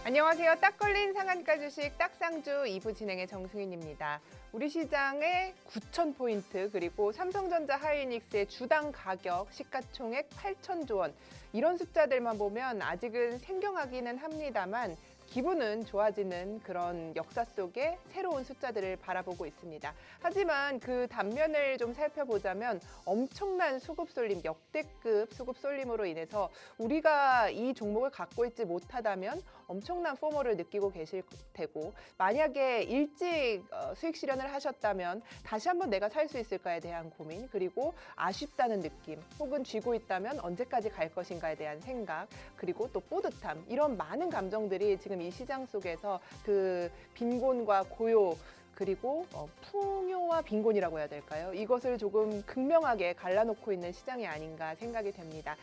안녕하세요. 딱 걸린 상한가 주식 딱상주 2부 진행의 정승인입니다. 우리 시장의 9,000포인트 그리고 삼성전자 하이닉스의 주당 가격 시가총액 8,000조 원 이런 숫자들만 보면 아직은 생경하기는 합니다만 기분은 좋아지는 그런 역사 속의 새로운 숫자들을 바라보고 있습니다. 하지만 그 단면을 좀 살펴보자면 엄청난 수급 쏠림, 역대급 수급 쏠림으로 인해서 우리가 이 종목을 갖고 있지 못하다면 엄청난 포모를 느끼고 계실 테고 만약에 일찍 수익 실현을 하셨다면 다시 한번 내가 살 수 있을까에 대한 고민 그리고 아쉽다는 느낌 혹은 쥐고 있다면 언제까지 갈 것인가에 대한 생각 그리고 또 뿌듯함 이런 많은 감정들이 지금 이 시장 속에서 그 빈곤과 고요 그리고 풍요와 빈곤이라고 해야 될까요? 이것을 조금 극명하게 갈라놓고 있는 시장이 아닌가 생각이 됩니다.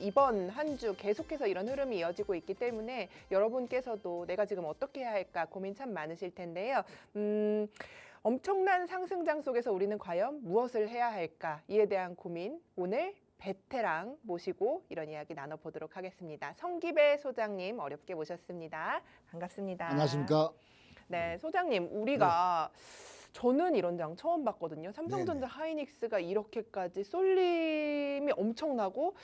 이번 한 주 계속해서 이런 흐름이 이어지고 있기 때문에 여러분께서도 내가 지금 어떻게 해야 할까 고민 참 많으실 텐데요. 엄청난 상승장 속에서 우리는 과연 무엇을 해야 할까 이에 대한 고민 오늘 베테랑 모시고 이런 이야기 나눠보도록 하겠습니다. 성기배 소장님 어렵게 모셨습니다. 반갑습니다. 안녕하십니까? 네, 소장님 우리가 저는 이런 장 처음 봤거든요. 삼성전자 하이닉스가 이렇게까지 쏠림이 엄청나고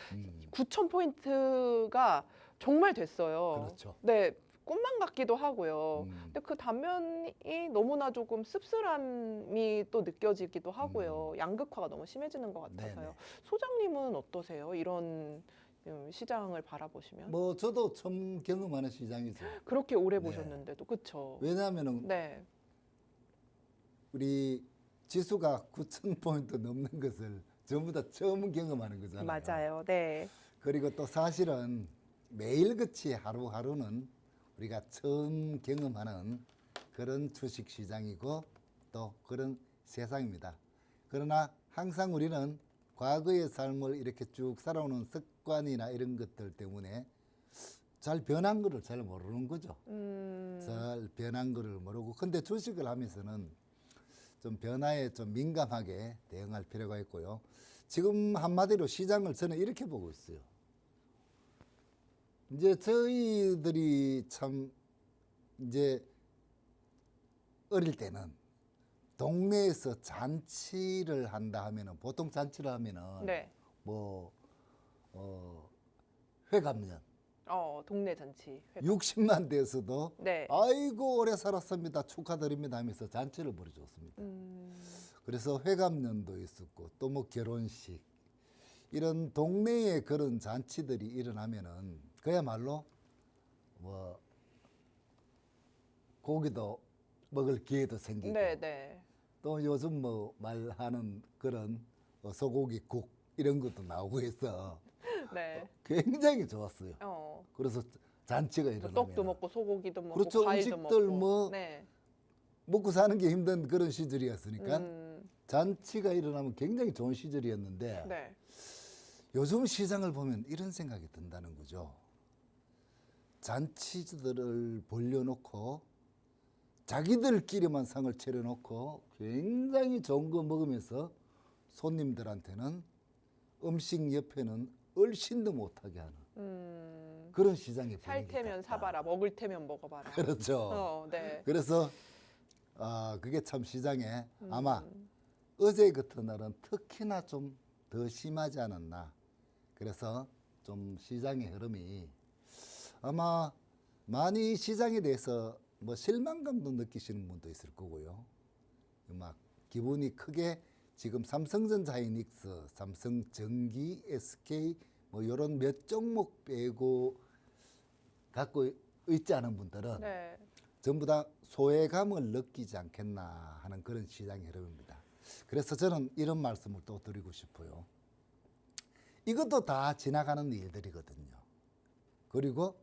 9,000포인트가 정말 됐어요. 그렇죠. 네, 꿈만 같기도 하고요. 근데 그 단면이 너무나 조금 씁쓸함이 또 느껴지기도 하고요. 양극화가 너무 심해지는 것 같아서요. 네네. 소장님은 어떠세요? 이런 시장을 바라보시면? 뭐 저도 처음 경험하는 시장이죠. 그렇게 오래 보셨는데도 그렇죠? 왜냐하면은 네. 우리 지수가 9,000포인트 넘는 것을 전부 다 처음 경험하는 거잖아요. 맞아요. 네. 그리고 또 사실은 매일같이 하루하루는 우리가 처음 경험하는 그런 주식 시장이고 또 그런 세상입니다. 그러나 항상 우리는 과거의 삶을 이렇게 쭉 살아오는 습관이나 이런 것들 때문에 잘 변한 거를 잘 모르는 거죠. 잘 변한 거를 모르고 근데 주식을 하면서는 좀 변화에 좀 민감하게 대응할 필요가 있고요. 지금 한마디로 시장을 저는 이렇게 보고 있어요. 이제 저희들이 참 이제 어릴 때는 동네에서 잔치를 한다 하면은 보통 잔치를 하면은 네. 뭐 회감년 동네 잔치. 60만 대에서도 네. 아이고 오래 살았습니다 축하드립니다 하면서 잔치를 벌여줬습니다. 그래서 회감년도 있었고 또 뭐 결혼식 이런 동네에 그런 잔치들이 일어나면은 그야말로 뭐 고기도 먹을 기회도 생기고 네, 네. 또 요즘 뭐 말하는 그런 소고기국 이런 것도 나오고 해서 네. 굉장히 좋았어요. 그래서 잔치가 일어나면 떡도 먹고 소고기도 먹고 그렇죠. 과일도 음식들 먹고. 뭐 네. 먹고 사는 게 힘든 그런 시절이었으니까 잔치가 일어나면 굉장히 좋은 시절이었는데 네. 요즘 시장을 보면 이런 생각이 든다는 거죠. 잔치들을 벌려놓고 자기들끼리만 상을 차려놓고 굉장히 좋은 거 먹으면서 손님들한테는 음식 옆에는 얼씬도 못하게 하는 그런 시장의 살 분위기 테면 같다. 사봐라, 먹을 테면 먹어봐라. 그렇죠. 네. 그래서 그게 참 시장에 아마 어제 같은 날은 특히나 좀 더 심하지 않았나. 그래서 좀 시장의 흐름이 아마 많이 시장에 대해서 뭐 실망감도 느끼시는 분도 있을 거고요. 막 기분이 크게 지금 삼성전자 하이닉스, 삼성전기, SK 뭐 이런 몇 종목 빼고 갖고 있지 않은 분들은 네. 전부 다 소외감을 느끼지 않겠나 하는 그런 시장의 흐름입니다. 그래서 저는 이런 말씀을 또 드리고 싶어요. 이것도 다 지나가는 일들이거든요. 그리고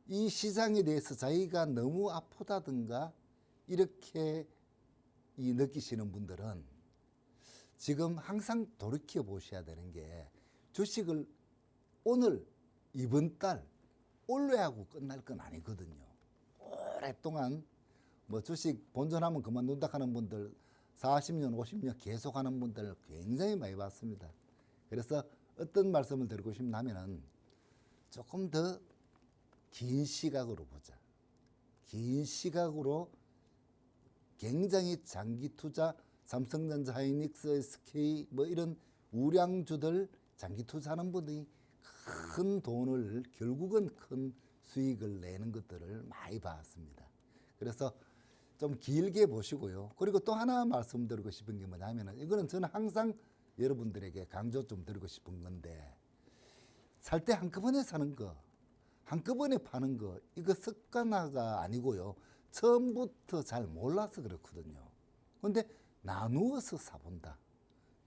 이 시장에 대해서 자기가 너무 아프다든가 이렇게 느끼시는 분들은 지금 항상 돌이켜 보셔야 되는 게 주식을 오늘 이번 달 올해하고 끝날 건 아니거든요. 오랫동안 뭐 주식 본전하면 그만둔다 하는 분들 40년, 50년 계속 하는 분들 굉장히 많이 봤습니다. 그래서 어떤 말씀을 드리고 싶냐면은 조금 더 긴 시각으로 보자. 긴 시각으로 굉장히 장기 투자, 삼성전자, 하이닉스, SK 뭐 이런 우량주들 장기 투자하는 분들이 큰 돈을 결국은 큰 수익을 내는 것들을 많이 봤습니다. 그래서 좀 길게 보시고요. 그리고 또 하나 말씀드리고 싶은 게 뭐냐면은 이거는 저는 항상 여러분들에게 강조 좀 드리고 싶은 건데 살 때 한꺼번에 사는 거, 한꺼번에 파는 거 이거 습관화가 아니고요. 처음부터 잘 몰라서 그렇거든요. 근데 나누어서 사본다.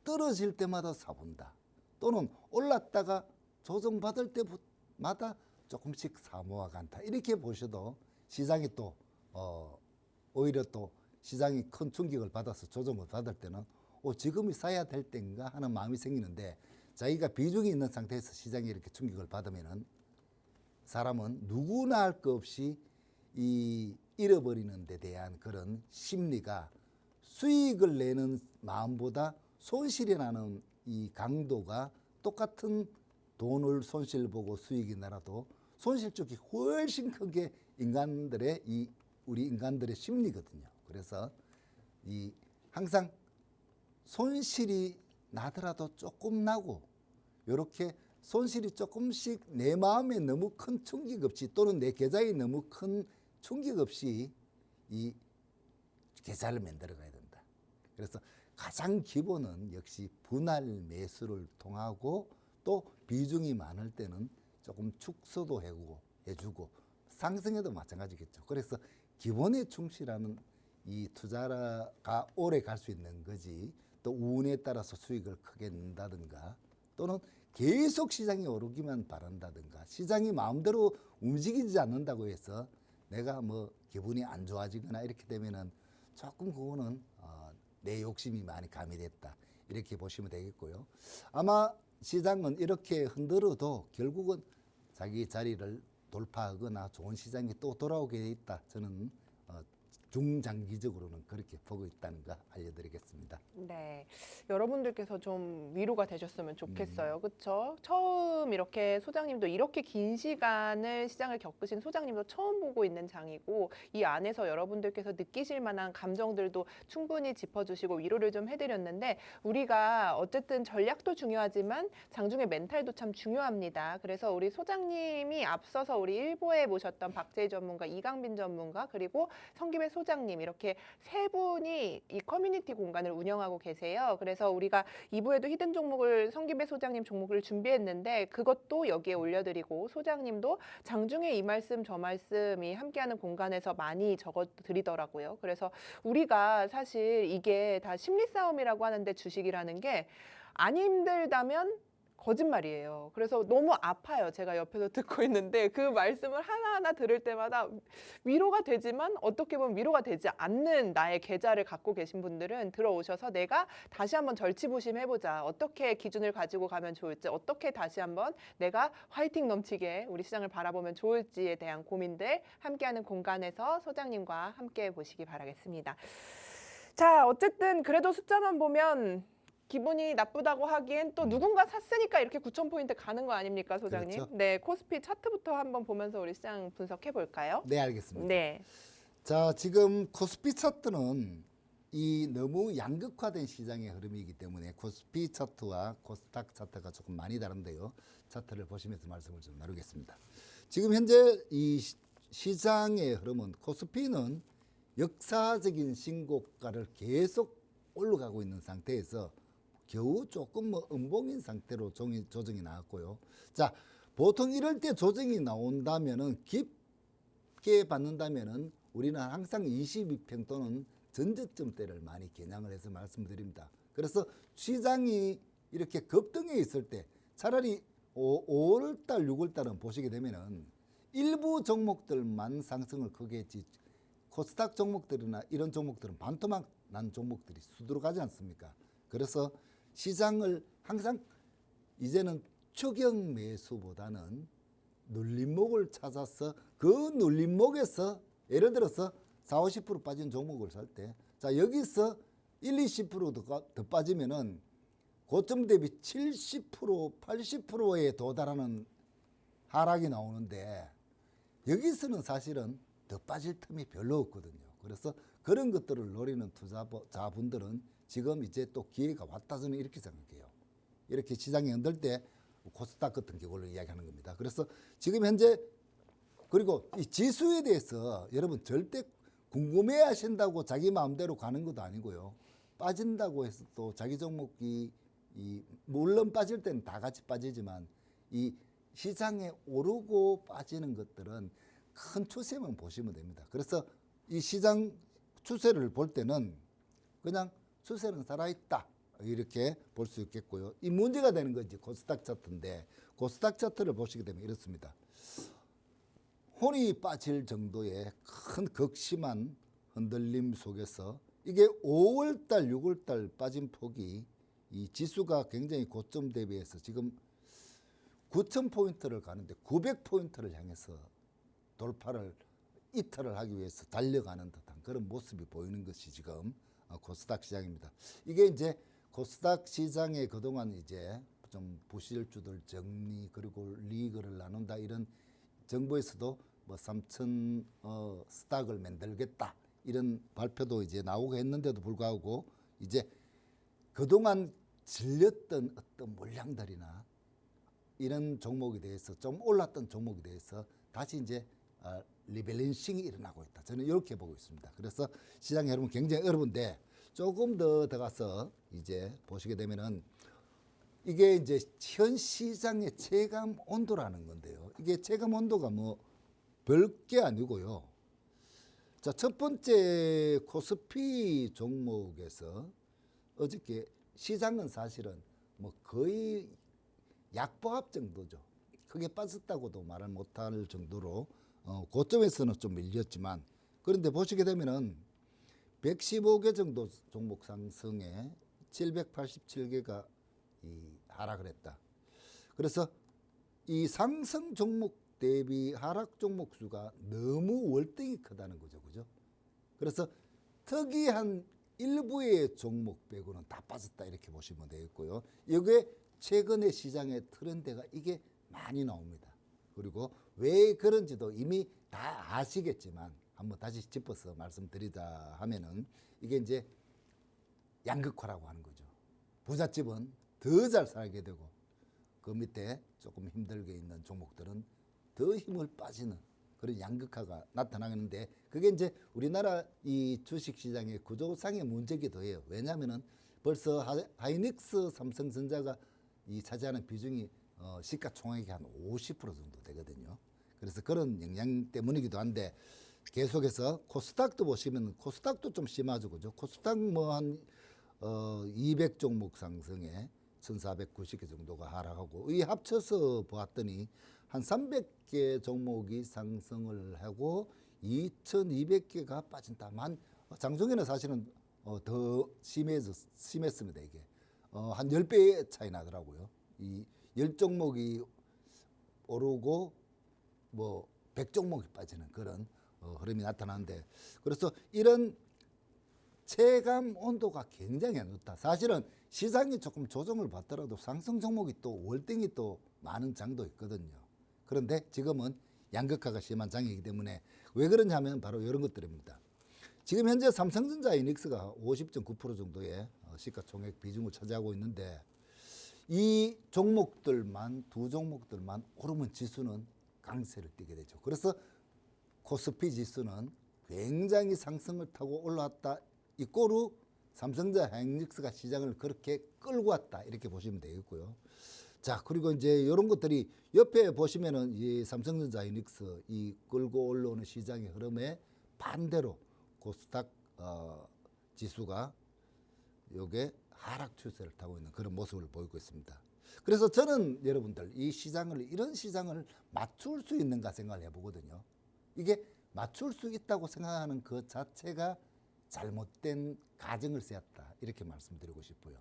떨어질 때마다 사본다. 또는 올랐다가 조정받을 때마다 조금씩 사모아 간다. 이렇게 보셔도 시장이 또 오히려 또 시장이 큰 충격을 받아서 조정을 받을 때는 지금이 사야 될 때인가 하는 마음이 생기는데 자기가 비중이 있는 상태에서 시장이 이렇게 충격을 받으면은 사람은 누구나 할 것 없이 이 잃어버리는 데 대한 그런 심리가 수익을 내는 마음보다 손실이 나는 이 강도가 똑같은 돈을 손실 보고 수익이 나라도 손실 쪽이 훨씬 큰 게 인간들의 우리 인간들의 심리거든요. 그래서 이 항상 손실이 나더라도 조금 나고 이렇게 손실이 조금씩 내 마음에 너무 큰 충격 없이 또는 내 계좌에 너무 큰 충격 없이 이 계좌를 만들어 가야 된다. 그래서 가장 기본은 역시 분할 매수를 통하고 또 비중이 많을 때는 조금 축소도 해주고 상승해도 마찬가지겠죠. 그래서 기본에 충실하는 이 투자가 오래 갈 수 있는 거지 또 운에 따라서 수익을 크게 낸다든가 또는 계속 시장이 오르기만 바란다든가 시장이 마음대로 움직이지 않는다고 해서 내가 뭐 기분이 안 좋아지거나 이렇게 되면은 조금 그거는 내 욕심이 많이 가미됐다 이렇게 보시면 되겠고요. 아마 시장은 이렇게 흔들어도 결국은 자기 자리를 돌파하거나 좋은 시장이 또 돌아오게 돼 있다. 저는 중장기적으로는 그렇게 보고 있다는 거 알려드리겠습니다. 네, 여러분들께서 좀 위로가 되셨으면 좋겠어요. 그렇죠? 처음 이렇게 소장님도 이렇게 긴 시간을 시장을 겪으신 소장님도 처음 보고 있는 장이고 이 안에서 여러분들께서 느끼실 만한 감정들도 충분히 짚어주시고 위로를 좀 해드렸는데 우리가 어쨌든 전략도 중요하지만 장중의 멘탈도 참 중요합니다. 그래서 우리 소장님이 앞서서 우리 1부에 모셨던 박재희 전문가, 이강빈 전문가 그리고 성김의 소장님 이렇게 세 분이 이 커뮤니티 공간을 운영하고 계세요. 그래서 우리가 2부에도 히든 종목을 성김배 소장님 종목을 준비했는데 그것도 여기에 올려드리고 소장님도 장중에 이 말씀 저 말씀이 함께하는 공간에서 많이 적어드리더라고요. 그래서 우리가 사실 이게 다 심리 싸움이라고 하는데 주식이라는 게 안 힘들다면 거짓말이에요. 그래서 너무 아파요. 제가 옆에서 듣고 있는데 그 말씀을 하나하나 들을 때마다 위로가 되지만 어떻게 보면 위로가 되지 않는 나의 계좌를 갖고 계신 분들은 들어오셔서 내가 다시 한번 절치부심해보자. 어떻게 기준을 가지고 가면 좋을지, 어떻게 다시 한번 내가 화이팅 넘치게 우리 시장을 바라보면 좋을지에 대한 고민들 함께하는 공간에서 소장님과 함께 보시기 바라겠습니다. 자, 어쨌든 그래도 숫자만 보면 기분이 나쁘다고 하기엔 또 누군가 샀으니까 이렇게 9,000포인트 가는 거 아닙니까, 소장님? 그렇죠. 네, 코스피 차트부터 한번 보면서 우리 시장 분석해 볼까요? 네, 알겠습니다. 네. 자, 지금 코스피 차트는 이 너무 양극화된 시장의 흐름이기 때문에 코스피 차트와 코스닥 차트가 조금 많이 다른데요. 차트를 보시면서 말씀을 좀 나누겠습니다. 지금 현재 이 시장의 흐름은 코스피는 역사적인 신고가를 계속 올라가고 있는 상태에서 겨우 조금 음봉인 상태로 조정이 나왔고요. 자, 보통 이럴 때 조정이 나온다면은 깊게 받는다면은 우리는 항상 22평 또는 전저점대를 많이 겨냥을 해서 말씀드립니다. 그래서 시장이 이렇게 급등해 있을 때 차라리 5월달, 6월달은 보시게 되면은 일부 종목들만 상승을 크게 했지 코스닥 종목들이나 이런 종목들은 반토막 난 종목들이 수두룩하지 않습니까? 그래서 시장을 항상 이제는 추경 매수보다는 눌림목을 찾아서 그 눌림목에서 예를 들어서 40, 50% 빠진 종목을 살 때 자 여기서 20% 더 빠지면은 고점 대비 70%, 80%에 도달하는 하락이 나오는데 여기서는 사실은 더 빠질 틈이 별로 없거든요. 그래서 그런 것들을 노리는 투자자분들은 지금 이제 또 기회가 왔다 저는 이렇게 생각해요. 이렇게 시장이 흔들 때 코스닥 같은 경우를 이야기하는 겁니다. 그래서 지금 현재 그리고 이 지수에 대해서 여러분 절대 궁금해 하신다고 자기 마음대로 가는 것도 아니고요. 빠진다고 해서 또 자기 종목이 물론 빠질 때는 다 같이 빠지지만 이 시장에 오르고 빠지는 것들은 큰 추세만 보시면 됩니다. 그래서 이 시장 추세를 볼 때는 그냥 추세는 살아있다 이렇게 볼 수 있겠고요. 이 문제가 되는 건 이제 코스닥 차트인데 코스닥 차트를 보시게 되면 이렇습니다. 혼이 빠질 정도의 큰 극심한 흔들림 속에서 이게 5월달, 6월달 빠진 폭이 이 지수가 굉장히 고점 대비해서 지금 9,000포인트를 가는데 900포인트를 향해서 돌파를 이탈을 하기 위해서 달려가는 듯한 그런 모습이 보이는 것이 지금 코스닥 시장입니다. 이게 이제 코스닥 시장에 그동안 이제 좀 부실주들 정리 그리고 리그를 나눈다 이런 정부에서도 뭐 3천 스탁을 만들겠다 이런 발표도 이제 나오고 했는데도 불구하고 이제 그동안 질렸던 어떤 물량들이나 이런 종목에 대해서 좀 올랐던 종목에 대해서 다시 이제 리밸런싱이 일어나고 있다. 저는 이렇게 보고 있습니다. 그래서 시장이 여러분 굉장히 어려운데 조금 더 들어가서 이제 보시게 되면은 이게 이제 현 시장의 체감 온도라는 건데요. 이게 체감 온도가 뭐 별게 아니고요. 자, 첫 번째 코스피 종목에서 어저께 시장은 사실은 뭐 거의 약보합 정도죠. 크게 빠졌다고도 말을 못할 정도로 고점에서는 좀 밀렸지만 그런데 보시게 되면은 115개 정도 종목 상승에 787개가 하락을 했다. 그래서 이 상승 종목 대비 하락 종목 수가 너무 월등히 크다는 거죠. 그죠? 그래서 특이한 일부의 종목 빼고는 다 빠졌다 이렇게 보시면 되겠고요. 이게 최근의 시장의 트렌드가 이게 많이 나옵니다. 그리고 왜 그런지도 이미 다 아시겠지만 한번 다시 짚어서 말씀드리자 하면은 이게 이제 양극화라고 하는 거죠. 부잣집은 더 잘 살게 되고 그 밑에 조금 힘들게 있는 종목들은 더 힘을 빠지는 그런 양극화가 나타나는데 그게 이제 우리나라 이 주식시장의 구조상의 문제기도 해요. 왜냐하면은 벌써 하이닉스 삼성전자가 이 차지하는 비중이 시가총액이 한 50% 정도 되거든요. 그래서 그런 영향 때문이기도 한데 계속해서 코스닥도 보시면 코스닥도 좀 심하죠. 그죠? 코스닥 뭐 한 200종목 상승에 1,490개 정도가 하락하고 이 합쳐서 보았더니 한 300개 종목이 상승을 하고 2,200개가 빠진다만 장중에는 사실은 더 심했습니다. 이게 한 10배 차이 나더라고요. 이 10종목이 오르고 뭐 100종목이 빠지는 그런 흐름이 나타나는데 그래서 이런 체감 온도가 굉장히 안 좋다. 사실은 시장이 조금 조정을 받더라도 상승 종목이 또 월등히 또 많은 장도 있거든요. 그런데 지금은 양극화가 심한 장이기 때문에 왜 그러냐면 바로 이런 것들입니다. 지금 현재 삼성전자 이닉스가 50.9% 정도의 시가총액 비중을 차지하고 있는데 이 종목들만 두 종목들만 오르면 지수는 강세를 띠게 되죠. 그래서 코스피 지수는 굉장히 상승을 타고 올라왔다. 이꼬르 삼성전자 하이닉스가 시장을 그렇게 끌고 왔다. 이렇게 보시면 되겠고요. 자, 그리고 이제 이런 것들이 옆에 보시면은 이 삼성전자 하이닉스 이 끌고 올라오는 시장의 흐름에 반대로 코스닥 지수가 요게 하락 추세를 타고 있는 그런 모습을 보이고 있습니다. 그래서 저는 여러분들 이 시장을 이런 시장을 맞출 수 있는가 생각을 해보거든요. 이게 맞출 수 있다고 생각하는 그 자체가 잘못된 가정을 세웠다 이렇게 말씀드리고 싶어요.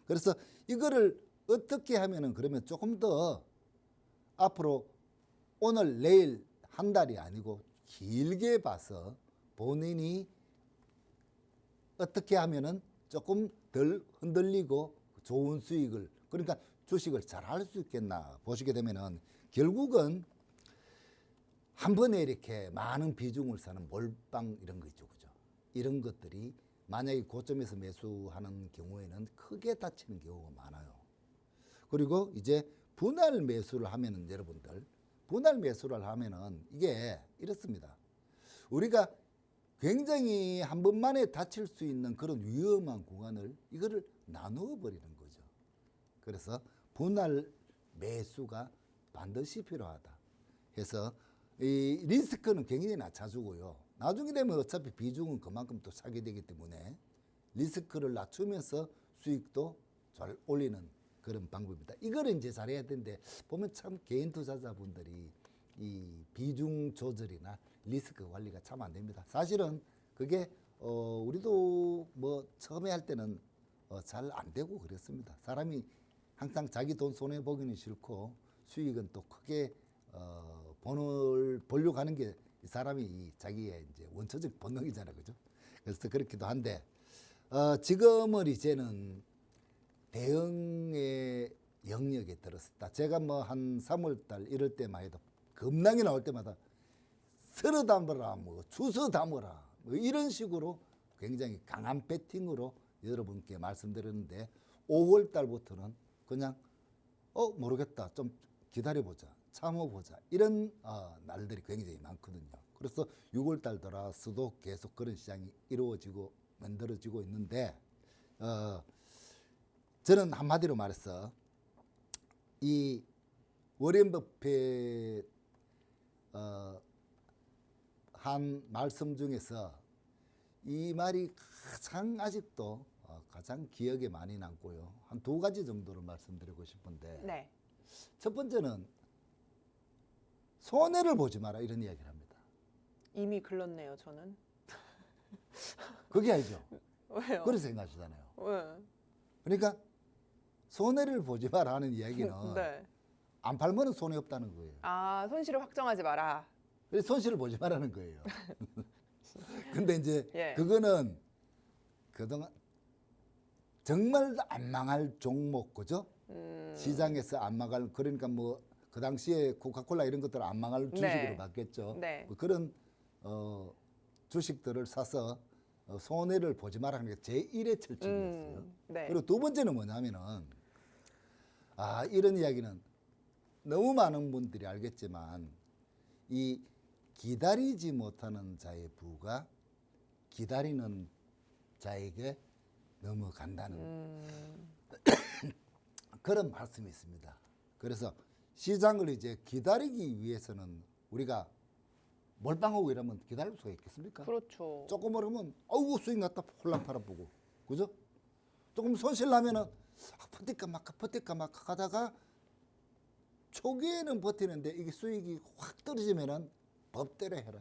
그래서 이거를 어떻게 하면은 그러면 조금 더 앞으로 오늘 내일 한 달이 아니고 길게 봐서 본인이 어떻게 하면은 조금 덜 흔들리고 좋은 수익을 그러니까 주식을 잘 할 수 있겠나 보시게 되면은 결국은 한 번에 이렇게 많은 비중을 사는 몰빵 이런 거 있죠, 그죠? 이런 것들이 만약에 고점에서 매수하는 경우에는 크게 다치는 경우가 많아요. 그리고 이제 분할 매수를 하면은 여러분들 분할 매수를 하면은 이게 이렇습니다. 우리가 굉장히 한 번만에 다칠 수 있는 그런 위험한 구간을 이거를 나누어 버리는 거죠. 그래서 분할 매수가 반드시 필요하다. 해서 이 리스크는 굉장히 낮춰주고요. 나중에 되면 어차피 비중은 그만큼 또 차게 되기 때문에 리스크를 낮추면서 수익도 잘 올리는 그런 방법입니다. 이거를 이제 잘해야 되는데 보면 참 개인 투자자분들이 이 비중 조절이나 리스크 관리가 참 안 됩니다. 사실은 그게 우리도 뭐 처음에 할 때는 잘 안 되고 그랬습니다. 사람이 항상 자기 돈 손해 보기는 싫고 수익은 또 크게 보려고 하는 게 이 사람이 자기의 이제 원초적 본능이잖아요, 그죠? 그래서 그렇기도 한데 지금은 이제는 대응의 영역에 들었다. 제가 뭐 한 3월달 이럴 때만 해도 급락이 나올 때마다 쓸어 담으라, 뭐 주워 담으라, 뭐 이런 식으로 굉장히 강한 배팅으로 여러분께 말씀드렸는데 5월달부터는 그냥 모르겠다, 좀 기다려보자, 참아보자 이런 날들이 굉장히 많거든요. 그래서 6월달 들어서도 계속 그런 시장이 이루어지고 만들어지고 있는데 저는 한마디로 말해서 이 워렌 버핏 한 말씀 중에서 이 말이 가장 아직도 가장 기억에 많이 남고요. 한 두 가지 정도를 말씀드리고 싶은데 네. 첫 번째는 손해를 보지 마라 이런 이야기를 합니다. 이미 글렀네요, 저는. 그게 아니죠. 왜요? 그렇게 생각하시잖아요. 왜? 그러니까 손해를 보지 마라 하는 이야기는 네. 안 팔면 손해 없다는 거예요. 아, 손실을 확정하지 마라. 그래서 손실을 보지 말라는 거예요. 근데 이제 예. 그거는 그동안 정말 안 망할 종목, 그죠? 시장에서 안 망할, 그러니까 뭐 그 당시에 코카콜라 이런 것들 안 망할 주식으로 네. 바뀌었죠. 네. 뭐 그런 주식들을 사서 손해를 보지 말라는 게 제1의 철칙이었어요. 네. 그리고 두 번째는 뭐냐면은 이런 이야기는 너무 많은 분들이 알겠지만 이 기다리지 못하는 자의 부가 기다리는 자에게 넘어간다는 그런 말씀이 있습니다. 그래서 시장을 이제 기다리기 위해서는 우리가 몰빵하고 이러면 기다릴 수가 있겠습니까? 그렇죠. 조금 오르면 아우 수익 났다 홀랑 팔아보고, 그죠? 조금 손실 나면은 버틸까 말까 하다가 초기에는 버티는데 이게 수익이 확 떨어지면은 법대로 해라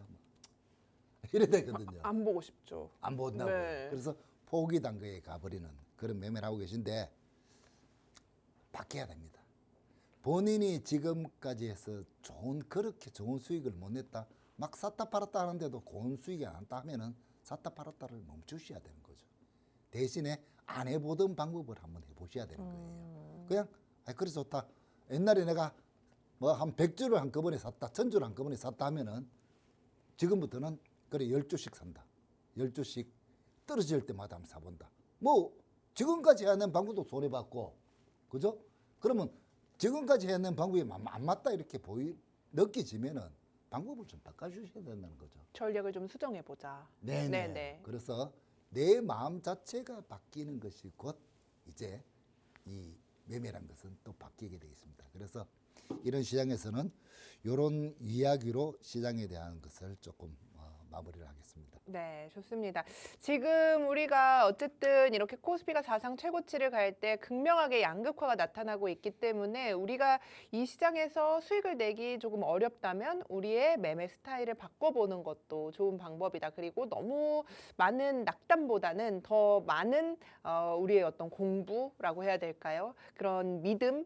이래 되거든요. 안 보고 싶죠. 안 본다고. 네. 그래서 포기 단계에 가버리는 그런 매매를 하고 계신데 바뀌어야 됩니다. 본인이 지금까지 해서 그렇게 좋은 수익을 못 냈다, 막 샀다 팔았다 하는데도 고운 수익이 안 났다 하면은 샀다 팔았다를 멈추셔야 되는 거죠. 대신에 안 해보던 방법을 한번 해보셔야 되는 거예요. 그냥 그래 좋다. 옛날에 내가 뭐 한 100주를 한꺼번에 샀다, 1000주를 한꺼번에 샀다 하면은 지금부터는 그래 10주씩 산다. 10주씩 떨어질 때마다 한번 사본다. 뭐 지금까지 해낸 방법도 손해봤고, 그죠? 그러면 지금까지 해낸 방법이 안 맞다 이렇게 느껴지면은 방법을 좀 바꿔주셔야 된다는 거죠. 전략을 좀 수정해 보자. 네네. 그래서 내 마음 자체가 바뀌는 것이 곧 이제 이 매매란 것은 또 바뀌게 되어 있습니다. 그래서 이런 시장에서는 이런 이야기로 시장에 대한 것을 조금 마무리를 하겠습니다. 네, 좋습니다. 지금 우리가 어쨌든 이렇게 코스피가 사상 최고치를 갈 때 극명하게 양극화가 나타나고 있기 때문에 우리가 이 시장에서 수익을 내기 조금 어렵다면 우리의 매매 스타일을 바꿔보는 것도 좋은 방법이다. 그리고 너무 많은 낙담보다는 더 많은 우리의 어떤 공부라고 해야 될까요? 그런 믿음,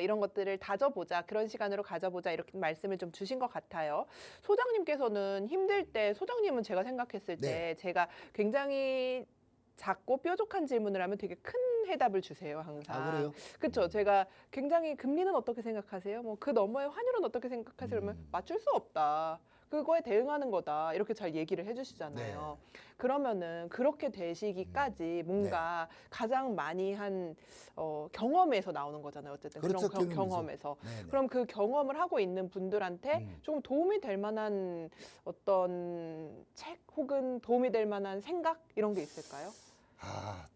이런 것들을 다져보자, 그런 시간으로 가져보자, 이렇게 말씀을 좀 주신 것 같아요. 소장님께서는 힘들 때, 소장님은 제가 생각했을 때 네. 제가 굉장히 작고 뾰족한 질문을 하면 되게 큰 해답을 주세요, 항상. 아, 그래요? 그렇죠. 제가 굉장히 금리는 어떻게 생각하세요? 뭐 그 너머의 환율은 어떻게 생각하세요? 그러면 맞출 수 없다. 그거에 대응하는 거다. 이렇게 잘 얘기를 해주시잖아요. 그러면은 그렇게 되시기까지 뭔가 가장 많이 한 경험에서 나오는 거잖아요. 어쨌든 그렇죠, 그런 경험이죠. 경험에서. 네네. 그럼 그 경험을 하고 있는 분들한테 조금 도움이 될 만한 어떤 책 혹은 도움이 될 만한 생각 이런 게 있을까요? 아,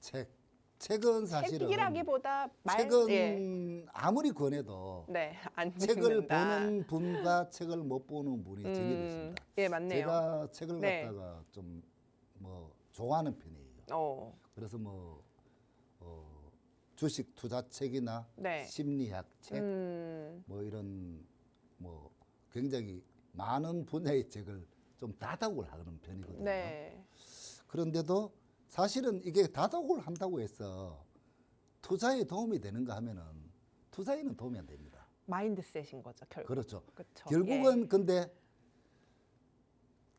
책은 사실은 책이라기보다 책은 예. 아무리 권해도 네, 안 책을 읽는다. 보는 분과 책을 못 보는 분이 정해져 있습니다. 예, 맞네요. 제가 책을 네. 갖다가 좀 뭐 좋아하는 편이에요. 어, 그래서 뭐 주식 투자 책이나 네. 심리학 책, 뭐 이런 뭐 굉장히 많은 분야의 책을 좀 다독을 하는 편이거든요. 네. 그런데도 사실은 이게 다독을 한다고 해서 투자에 도움이 되는가 하면은 투자에는 도움이 안 됩니다. 마인드셋인 거죠, 결국. 그렇죠. 그쵸. 결국은 예. 근데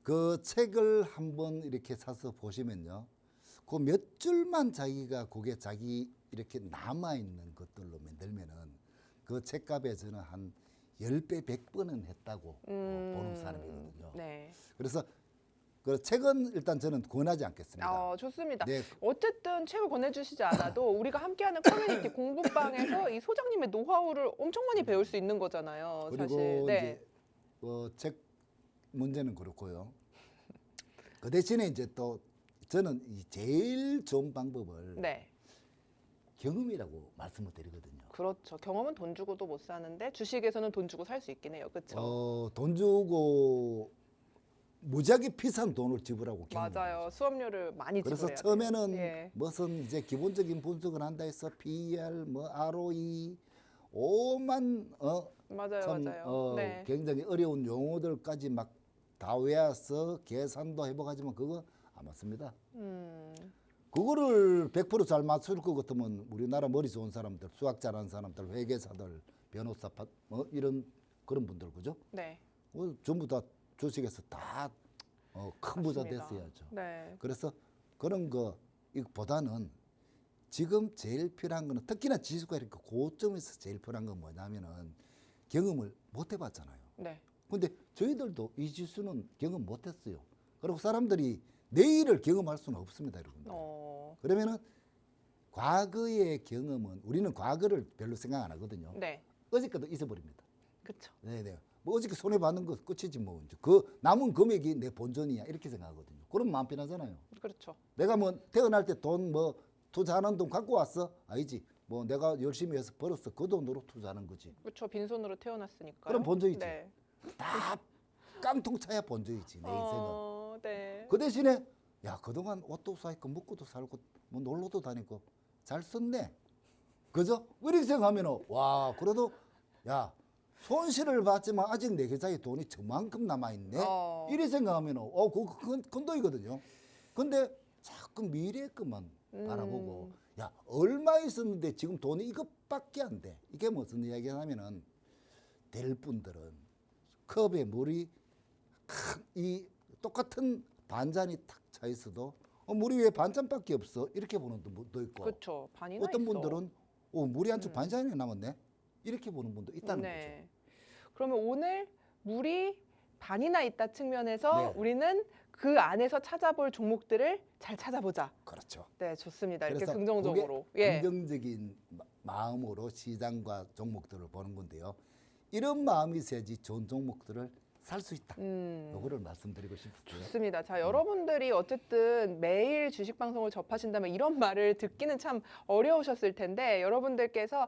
그 책을 한번 이렇게 사서 보시면요. 그 몇 줄만 자기가 그게 자기 이렇게 남아있는 것들로 만들면은 그 책값에 저는 한 10배, 100번은 했다고 보는 사람이거든요. 네. 그래서 그 책은 일단 저는 권하지 않겠습니다. 좋습니다. 네. 어쨌든 책을 권해주시지 않아도 우리가 함께하는 커뮤니티 공부방에서 이 소장님의 노하우를 엄청 많이 배울 수 있는 거잖아요. 그리고 사실. 네. 이제 책 문제는 그렇고요. 그 대신에 이제 또 저는 이 제일 좋은 방법을 네. 경험이라고 말씀을 드리거든요. 그렇죠. 경험은 돈 주고도 못 사는데 주식에서는 돈 주고 살 수 있긴 해요. 그렇죠. 돈 주고 무지하게 비싼 돈을 지불하고 맞아요. 수업료를 많이 그래서 지불해야 처음에는 돼요. 예. 무슨 이제 기본적인 분석을 한다 해서 PER, 뭐 ROE, 오만 맞아요, 참 맞아요. 네. 굉장히 어려운 용어들까지 막 다 외워서 계산도 해보가지만 그거 안 맞습니다. 그거를 100%잘 맞출 것 같으면 우리나라 머리 좋은 사람들, 수학 잘하는 사람들, 회계사들, 변호사, 이런 그런 분들 그죠? 네. 전부 다 주식에서 다 큰 부자 맞습니다. 됐어야죠. 네. 그래서 그런 거 이보다는 지금 제일 필요한 거는 특히나 지수가 이렇게 고점에서 제일 필요한 건 뭐냐면은 경험을 못 해봤잖아요. 네. 근데 저희들도 이 지수는 경험 못 했어요. 그리고 사람들이 내일을 경험할 수는 없습니다, 여러분들. 그러면은 과거의 경험은 우리는 과거를 별로 생각 안 하거든요. 네. 어저께도 잊어버립니다. 그렇죠. 네네. 뭐 어저께 손해 받는 거 끝이지 뭐. 이제 그 남은 금액이 내 본전이야 이렇게 생각하거든요. 그럼 마음 편하잖아요. 그렇죠. 내가 뭐 태어날 때 돈 뭐 투자하는 돈 갖고 왔어? 아니지. 뭐 내가 열심히 해서 벌었어. 그 돈으로 투자하는 거지. 그렇죠. 빈손으로 태어났으니까. 그럼 본전이지. 네. 다 깡통 차야 본전이지 내 인생은. 네. 그 대신에 야 그동안 옷도 사입고 먹고도 살고 뭐 놀러도 다니고 잘 썼네. 그죠? 이렇게 생각하면은 와 그래도 야 손실을 봤지만 아직 내 계좌에 돈이 저만큼 남아있네. 이래 생각하면은 그건 큰 돈이거든요. 근데 자꾸 미래 것만 바라보고 야 얼마 있었는데 지금 돈이 이것밖에 안 돼. 이게 무슨 이야기냐면은 될 분들은 컵에 물이 이 똑같은 반잔이 탁 차 있어도 물이 왜 반잔밖에 없어? 이렇게 보는 분도 있고 그렇죠. 반이나 어떤 있어. 분들은 물이 한 줄 반잔이 남았네. 이렇게 보는 분도 있다는 거죠. 그러면 오늘 물이 반이나 있다 측면에서 네. 우리는 그 안에서 찾아볼 종목들을 잘 찾아보자. 그렇죠. 네, 좋습니다. 이렇게 그래서 긍정적으로. 그게 예. 긍정적인 마음으로 시장과 종목들을 보는 건데요. 이런 마음이 있어야지 좋은 종목들을 살 수 있다. 요거를 말씀드리고 싶었어요. 좋습니다. 자, 여러분들이 어쨌든 매일 주식 방송을 접하신다면 이런 말을 듣기는 참 어려우셨을 텐데 여러분들께서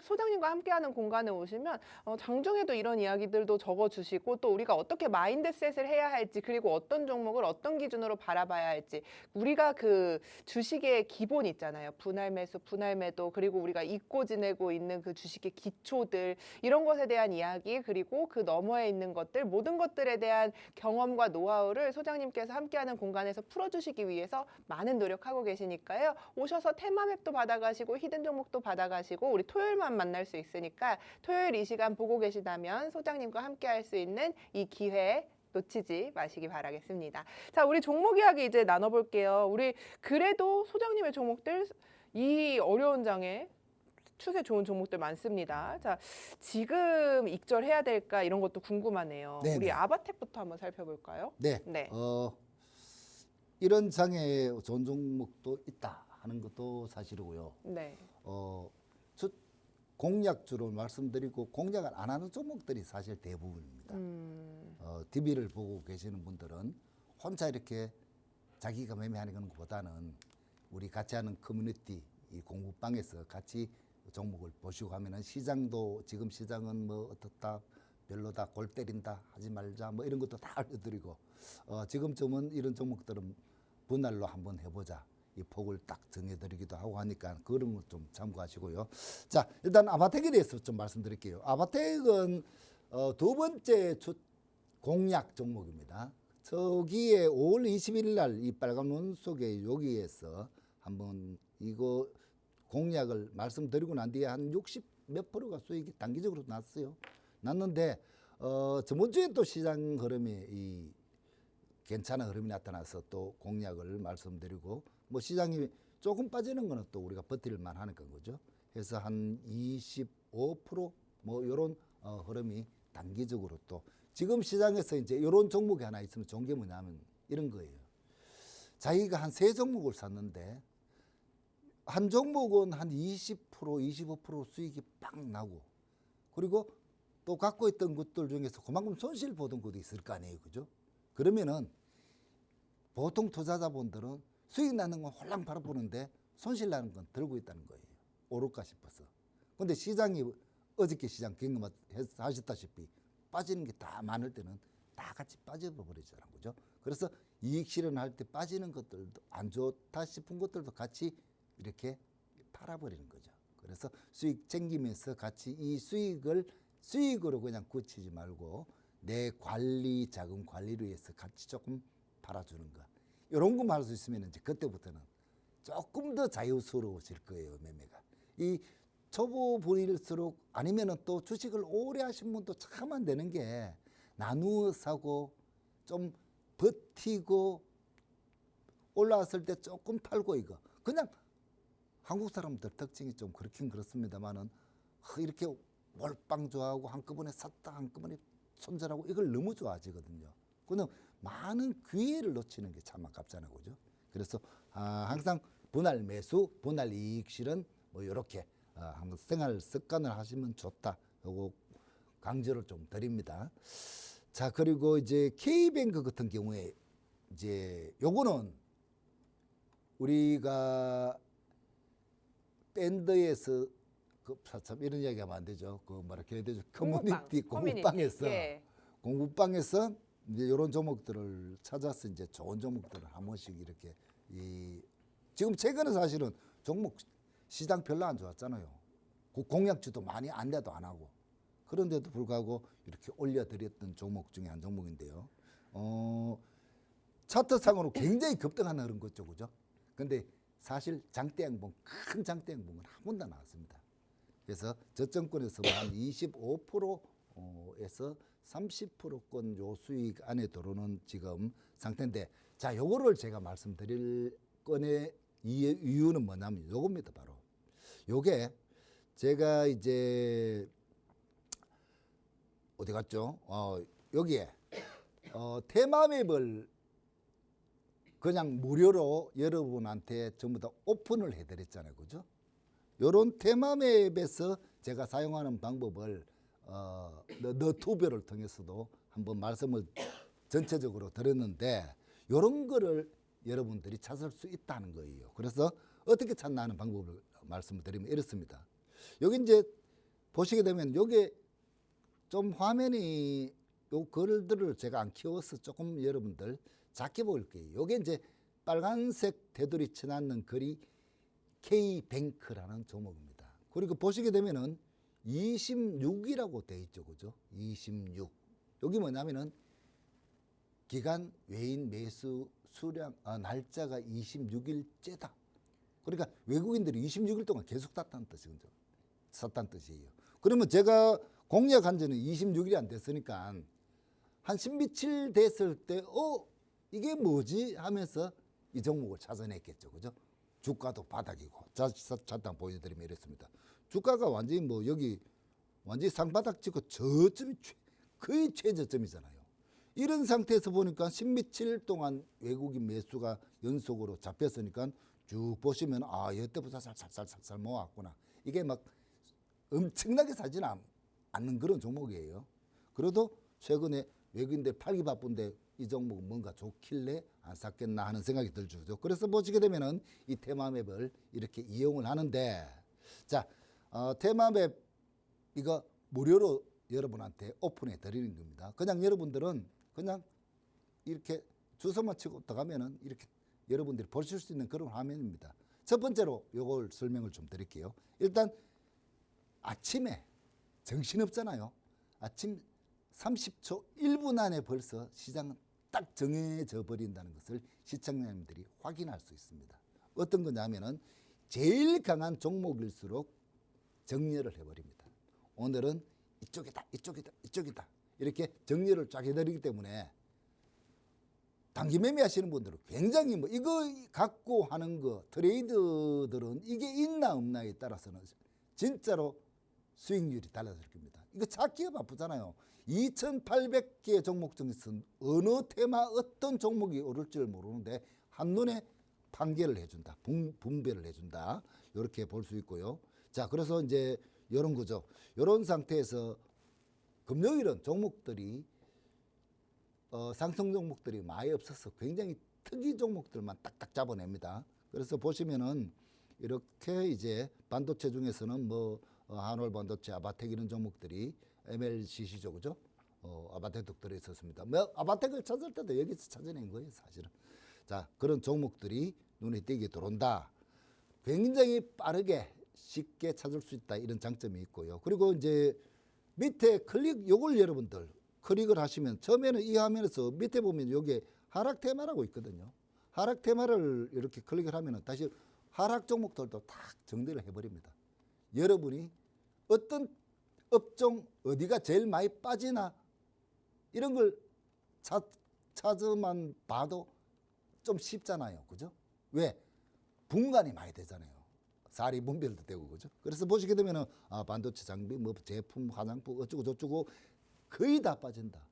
소장님과 함께하는 공간에 오시면 장중에도 이런 이야기들도 적어주시고 또 우리가 어떻게 마인드셋을 해야 할지 그리고 어떤 종목을 어떤 기준으로 바라봐야 할지 우리가 그 주식의 기본 있잖아요. 분할 매수, 분할 매도 그리고 우리가 잊고 지내고 있는 그 주식의 기초들 이런 것에 대한 이야기 그리고 그 너머에 있는 것들 모든 것들에 대한 경험과 노하우를 소장님께서 함께하는 공간에서 풀어주시기 위해서 많은 노력하고 계시니까요. 오셔서 테마맵도 받아가시고 히든 종목도 받아가시고 우리 토요일만 만날 수 있으니까 토요일 이 시간 보고 계시다면 소장님과 함께할 수 있는 이 기회 놓치지 마시기 바라겠습니다. 자, 우리 종목 이야기 이제 나눠볼게요. 우리 그래도 소장님의 종목들 이 어려운 장에 추세 좋은 종목들 많습니다. 자, 지금 익절해야 될까 이런 것도 궁금하네요. 네네. 우리 아바텍부터 한번 살펴볼까요? 네. 네. 이런 장에 좋은 종목도 있다 하는 것도 사실이고요. 네. 저 공략주로 말씀드리고 공략을 안 하는 종목들이 사실 대부분입니다. TV를 보고 계시는 분들은 혼자 이렇게 자기가 매매하는 것보다는 우리 같이 하는 커뮤니티 이 공부방에서 같이 종목을 보시고 하면은 시장도 지금 시장은 뭐 어떻다 별로다 골 때린다 하지 말자 뭐 이런 것도 다 알려드리고 지금쯤은 이런 종목들은 분할로 한번 해보자 이 폭을 딱 정해드리기도 하고 하니까 그런 것 좀 참고하시고요. 자, 일단 아바텍에 대해서 좀 말씀드릴게요. 아바텍은 두 번째 공략 종목입니다. 저기에 5월 21일 날 이 빨간 원 속에 여기에서 한번 이거 공략을 말씀드리고 난 뒤에 한 60 몇 프로가 수익이 단기적으로 났어요. 났는데 저번 주에 또 시장 흐름이 이 괜찮은 흐름이 나타나서 또 공략을 말씀드리고 뭐 시장이 조금 빠지는 거는 또 우리가 버틸만 하니까 거죠. 그래서 한 25%뭐 이런 흐름이 단기적으로 또 지금 시장에서 이제 이런 종목이 하나 있으면 좋은 게 뭐냐면 이런 거예요. 자기가 한 세 종목을 샀는데 한 종목은 한 20%, 25% 수익이 빡 나고 그리고 또 갖고 있던 것들 중에서 그만큼 손실 보던 것도 있을 거 아니에요. 그죠? 그러면은 보통 투자자분들은 수익 나는 건 홀랑 바라보는데 손실 나는 건 들고 있다는 거예요. 오를까 싶어서. 근데 시장이 어저께 시장 경험하셨다시피 빠지는 게 다 많을 때는 다 같이 빠져버리잖아요. 그죠? 그래서 이익 실현할 때 빠지는 것들도 안 좋다 싶은 것들도 같이 이렇게 팔아버리는 거죠. 그래서 수익 챙기면서 같이 이 수익으로 그냥 굳히지 말고 내 관리, 자금 관리를 위해서 같이 조금 팔아주는 거. 이런 것만 할 수 있으면 이제 그때부터는 조금 더 자유스러워질 거예요, 매매가. 이 초보 분일수록 아니면은 또 주식을 오래 하신 분도 참 안 되는 게 나누어 사고 좀 버티고 올라왔을 때 조금 팔고 이거. 그냥 한국 사람들 특징이 좀 그렇긴 그렇습니다만은 이렇게 몰빵 좋아하고 한꺼번에 샀다 한꺼번에 손절하고 이걸 너무 좋아하시거든요. 그는 많은 기회를 놓치는 게 참 아깝잖아요, 그죠? 그래서 항상 분할 매수, 분할 이익 실현 뭐 이렇게 한번 생활 습관을 하시면 좋다. 요거 강조를 좀 드립니다. 자, 그리고 이제 K뱅크 같은 경우에 이제 요거는 우리가 밴드에서 참 이런 이야기하면 안 되죠. 그 뭐라 해야 되죠? 커뮤니티 공부방에서 예. 공부방에서 이제 이런 종목들을 찾아서 이제 좋은 종목들을 한 번씩 이렇게 지금 최근에 사실은 종목 시장 별로 안 좋았잖아요. 공약주도 많이 안돼도 안 하고 그런데도 불구하고 이렇게 올려드렸던 종목 중에 한 종목인데요. 차트상으로 굉장히 급등하는 그런 거죠, 그죠? 근데 사실 장대 양봉, 큰 장대 양봉은 한 번도 안 나왔습니다. 그래서 저점권에서 한 25%에서 30%권 요 수익 안에 들어오는 지금 상태인데, 자, 요거를 제가 말씀드릴 건의 이유는 뭐냐면 요겁니다, 바로. 요게 제가 이제 어디 갔죠? 여기에 테마맵을 그냥 무료로 여러분한테 전부 다 오픈을 해드렸잖아요, 그죠? 요런 테마맵에서 제가 사용하는 방법을 너튜브를 통해서도 한번 말씀을 전체적으로 드렸는데 요런 거를 여러분들이 찾을 수 있다는 거예요. 그래서 어떻게 찾나 하는 방법을 말씀을 드리면 이렇습니다. 여기 이제 보시게 되면 요게 좀 화면이 요 글들을 제가 안 키워서 조금 여러분들 작게 보일 거예요. 요게 이제 빨간색 테두리 쳐놨는 글이 K뱅크라는 종목입니다. 그리고 보시게 되면은 26이라고 돼 있죠, 그죠? 26. 여기 뭐냐면은 기간 외인 매수 수량 날짜가 26일째다. 그러니까 외국인들이 26일 동안 계속 샀다는 뜻이죠. 샀다는 뜻이에요. 그러면 제가 공략한 지는 26일이 안 됐으니까 한 신비칠 됐을 때 이게 뭐지 하면서 이 종목을 찾아냈겠죠. 그죠? 주가도 바닥이고 차트 보여드리면 이랬습니다. 주가가 완전히 뭐 여기 완전히 상바닥 찍고 저점이 거의 최저점이잖아요. 이런 상태에서 보니까 신비칠 동안 외국인 매수가 연속으로 잡혔으니까 쭉 보시면 여태부터 살살 모았구나. 이게 막 엄청나게 사지는 않는 그런 종목이에요. 그래도 최근에 외국인들 팔기 바쁜데 이 종목은 뭔가 좋길래 안 샀겠나 하는 생각이 들죠. 그래서 보시게 되면은 이 테마맵을 이렇게 이용을 하는데, 자, 테마맵 이거 무료로 여러분한테 오픈해 드리는 겁니다. 그냥 여러분들은 그냥 이렇게 주소만 치고 들어가면은 이렇게 여러분들이 보실 수 있는 그런 화면입니다. 첫 번째로 요걸 설명을 좀 드릴게요. 일단 아침에 정신없잖아요. 아침 30초 1분 안에 벌써 시장은 딱 정해져 버린다는 것을 시청자님들이 확인할 수 있습니다. 어떤 거냐면은 제일 강한 종목일수록 정렬을 해버립니다. 오늘은 이쪽이다 이렇게 정렬을 쫙 해드리기 때문에 단기 매매 하시는 분들은 굉장히 뭐 이거 갖고 하는 거 트레이더들은 이게 있나 없나에 따라서는 진짜로 수익률이 달라질 겁니다. 이거 찾기가 바쁘잖아요. 2,800개 종목 중에서 어느 테마 어떤 종목이 오를지를 모르는데 한눈에 판결을 해준다. 분배를 해준다. 이렇게 볼 수 있고요. 자, 그래서 이제 이런 거죠. 이런 상태에서 금요일은 종목들이 상승 종목들이 많이 없어서 굉장히 특이 종목들만 딱딱 잡아냅니다. 그래서 보시면은 이렇게 이제 반도체 중에서는 뭐 한올 반도체, 아바텍 이런 종목들이 MLCC죠, 그죠? 아바텍도 들어 있었습니다. 뭐 아바텍을 찾을 때도 여기서 찾아낸 거예요, 사실은. 자, 그런 종목들이 눈에 띄게 들어온다. 굉장히 빠르게 쉽게 찾을 수 있다, 이런 장점이 있고요. 그리고 이제 밑에 요걸 여러분들 클릭을 하시면 처음에는 이 화면에서 밑에 보면 여기에 하락 테마라고 있거든요. 하락 테마를 이렇게 클릭을 하면은 다시 하락 종목들도 딱 정리를 해버립니다. 여러분이 어떤 업종 어디가 제일 많이 빠지나 이런 걸 찾아만 봐도 좀 쉽잖아요. 그죠? 왜? 분간이 많이 되잖아요. 사리 분별도 되고, 그죠? 그래서 보시게 되면은 반도체 장비, 뭐 제품, 화장품 어쩌고 저쩌고 거의 다 빠진다.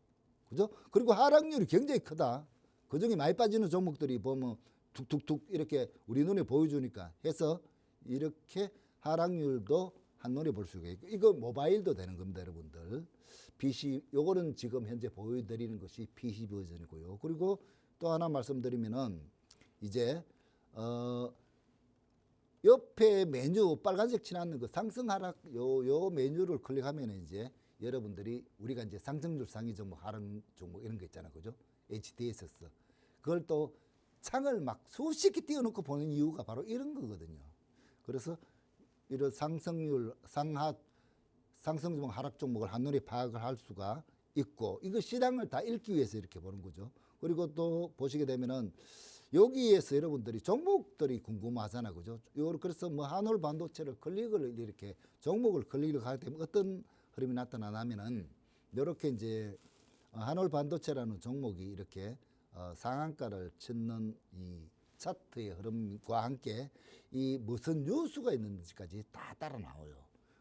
그죠? 그리고 하락률이 굉장히 크다. 그중에 많이 빠지는 종목들이 보면 툭툭툭 이렇게 우리 눈에 보여주니까 해서 이렇게 하락률도 한눈에 볼 수가 있고, 이거 모바일도 되는 겁니다, 여러분들. PC, 요거는 지금 현재 보여드리는 것이 PC 버전이고요. 그리고 또 하나 말씀드리면은 이제 옆에 메뉴 빨간색 칠하는 그 상승 하락 요 메뉴를 클릭하면 이제 여러분들이 우리가 이제 상승률 상위 종목, 하락 종목 이런 거 있잖아요, 그죠? HDSS 그걸 또 창을 막 수십 개 띄워놓고 보는 이유가 바로 이런 거거든요. 그래서 이런 상승률, 상승 종목, 하락 종목을 한눈에 파악을 할 수가 있고, 이거 시장을 다 읽기 위해서 이렇게 보는 거죠. 그리고 또 보시게 되면은 여기에서 여러분들이 종목들이 궁금하잖아, 그죠? 그래서 뭐 한올 반도체를 클릭을 이렇게 종목을 클릭을 하게 되면 어떤 흐름이 나타나냐면은 이렇게 이제 한올 반도체라는 종목이 이렇게 상한가를 찍는 이 차트의 흐름과 함께 이 무슨 뉴스가 있는지까지 다 따라 나와요.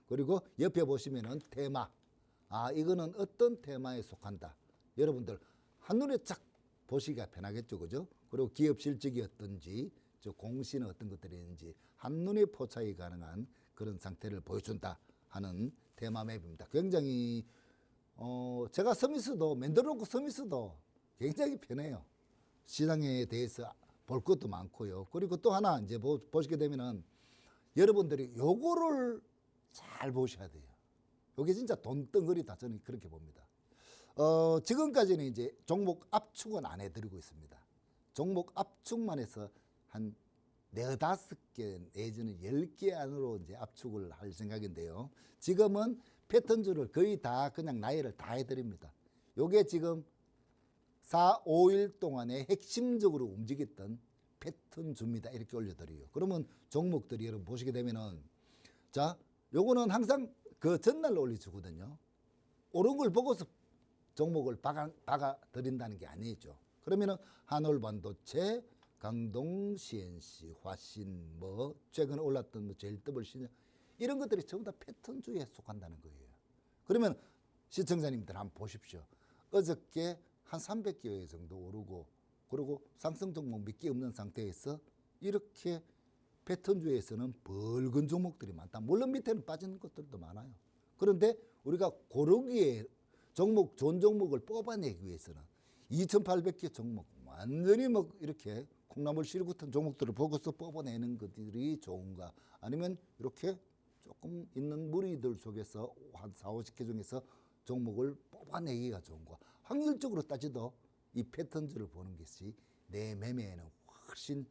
그리고 옆에 보시면은 테마, 이거는 어떤 테마에 속한다. 여러분들 한눈에 쫙 보시기가 편하겠죠, 그죠? 그리고 기업 실적이 어떤지, 공시는 어떤 것들이 있는지 한눈에 포착이 가능한 그런 상태를 보여준다 하는 테마 맵입니다. 굉장히 제가 서비스도 만들어 놓고 서비스도 굉장히 편해요. 시장에 대해서 볼 것도 많고요. 그리고 또 하나 이제 보시게 되면은 여러분들이 요거를 잘 보셔야 돼요. 요게 진짜 돈덩어리다, 저는 그렇게 봅니다. 지금까지는 이제 종목 압축은 안 해드리고 있습니다. 종목 압축만 해서 한 4-5개 내지는 10개 안으로 이제 압축을 할 생각인데요. 지금은 패턴주를 거의 다 그냥 나열을 다 해드립니다. 요게 지금 4-5일 동안에 핵심적으로 움직였던 패턴주입니다. 이렇게 올려드려요. 그러면 종목들이 여러분 보시게 되면은, 자, 요거는 항상 그 전날 올려주거든요. 오른 걸 보고서 종목을 박아 드린다는 게 아니죠. 그러면은 한올반도체, 강동 CNC, 화신, 뭐 최근에 올랐던 뭐 JW 이런 것들이 전부 다 패턴주에 속한다는 거예요. 그러면 시청자님들 한번 보십시오. 어저께 한 300개 정도 오르고 그리고 상승 종목 몇 개 없는 상태에서 이렇게 패턴주에서는 벌건 종목들이 많다. 물론 밑에는 빠지는 것들도 많아요. 그런데 우리가 고르기에 종목, 좋은 종목을 뽑아내기 위해서는 2,800개 종목 완전히 뭐 이렇게 콩나물 시루 같은 종목들을 보고서 뽑아내는 것들이 좋은가, 아니면 이렇게 조금 있는 무리들 속에서 한 4, 50개 중에서 종목을 뽑아내기가 좋은가. 확률적으로 따져도 이 패턴주를 보는 것이 내 매매에는 훨씬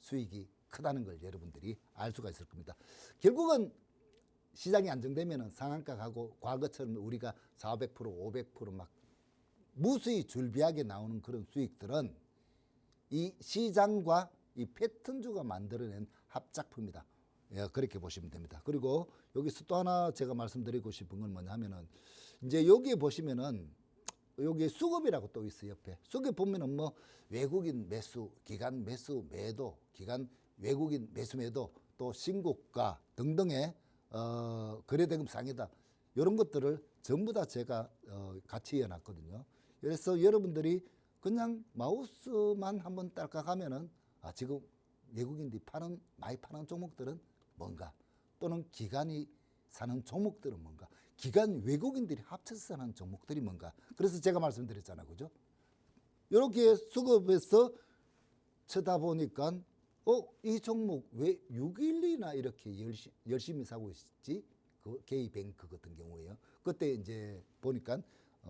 수익이 크다는 걸 여러분들이 알 수가 있을 겁니다. 결국은 시장이 안정되면은 상한가 가고 과거처럼 우리가 400%, 500%막 무수히 줄비하게 나오는 그런 수익들은 이 시장과 이 패턴주가 만들어낸 합작품이다. 예, 그렇게 보시면 됩니다. 그리고 여기서 또 하나 제가 말씀드리고 싶은 건 뭐냐면은 이제 여기에 보시면은 여기 수급이라고 또 있어요. 옆에 수급 보면은 뭐 외국인 매수, 기관 매수, 매도, 기관 외국인 매수, 매도, 또 신고가 등등의 거래대금 상이다. 이런 것들을 전부 다 제가 같이 이어놨거든요. 그래서 여러분들이 그냥 마우스만 한번 딸깍하면은 지금 외국인들이 많이 파는 종목들은 뭔가, 또는 기관이 사는 종목들은 뭔가, 기관 외국인들이 합쳐서 사는 종목들이 뭔가. 그래서 제가 말씀드렸잖아요, 그죠? 이렇게 수급해서 쳐다보니까 이 종목 왜 612나 이렇게 열심히 사고 있지? 그 K뱅크 같은 경우에요. 그때 이제 보니까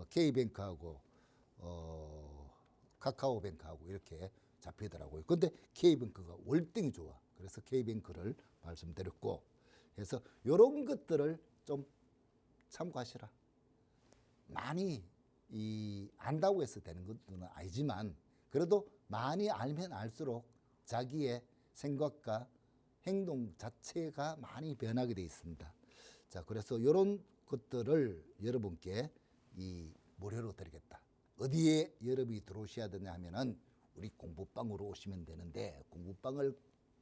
K뱅크하고 카카오뱅크하고 이렇게 잡히더라고요. 근데 K뱅크가 월등히 좋아. 그래서 K뱅크를 말씀드렸고, 해서 이런 것들을 좀 참고하시라. 많이 안다고 해서 되는 것은 아니지만 그래도 많이 알면 알수록 자기의 생각과 행동 자체가 많이 변하게 돼 있습니다. 자, 그래서 이런 것들을 여러분께 무료로 드리겠다. 어디에 여러분이 들어오셔야 되냐 하면은 우리 공부방으로 오시면 되는데, 공부방을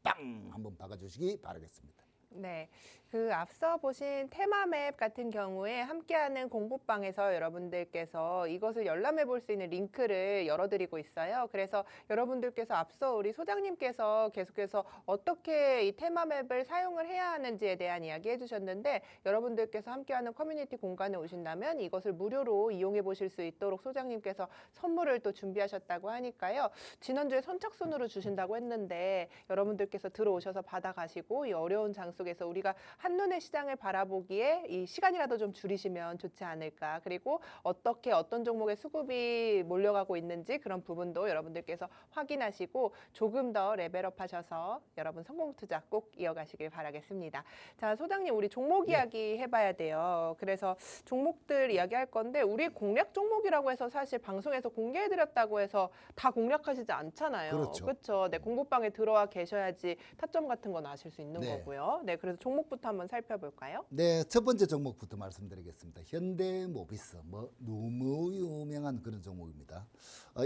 빵 한번 박아주시기 바라겠습니다. 네, 그 앞서 보신 테마맵 같은 경우에 함께하는 공부방에서 여러분들께서 이것을 열람해 볼 수 있는 링크를 열어드리고 있어요. 그래서 여러분들께서 앞서 우리 소장님께서 계속해서 어떻게 이 테마맵을 사용을 해야 하는지에 대한 이야기 해주셨는데, 여러분들께서 함께하는 커뮤니티 공간에 오신다면 이것을 무료로 이용해 보실 수 있도록 소장님께서 선물을 또 준비하셨다고 하니까요. 지난주에 선착순으로 주신다고 했는데 여러분들께서 들어오셔서 받아가시고 이 어려운 장소 속에서 우리가 한눈에 시장을 바라보기에 이 시간이라도 좀 줄이시면 좋지 않을까. 그리고 어떻게 어떤 종목의 수급이 몰려가고 있는지 그런 부분도 여러분들께서 확인하시고 조금 더 레벨업 하셔서 여러분 성공 투자 꼭 이어가시길 바라겠습니다. 자, 소장님, 우리 종목 이야기 해봐야 돼요. 그래서 종목들 이야기할 건데, 우리 공략 종목이라고 해서 사실 방송에서 공개해드렸다고 해서 다 공략하시지 않잖아요. 그렇죠. 네, 공부방에 들어와 계셔야지 타점 같은 건 아실 수 있는 네. 거고요. 네, 그래서 종목부터 한번 살펴볼까요? 네, 첫 번째 종목부터 말씀드리겠습니다. 현대모비스, 뭐 너무 유명한 그런 종목입니다.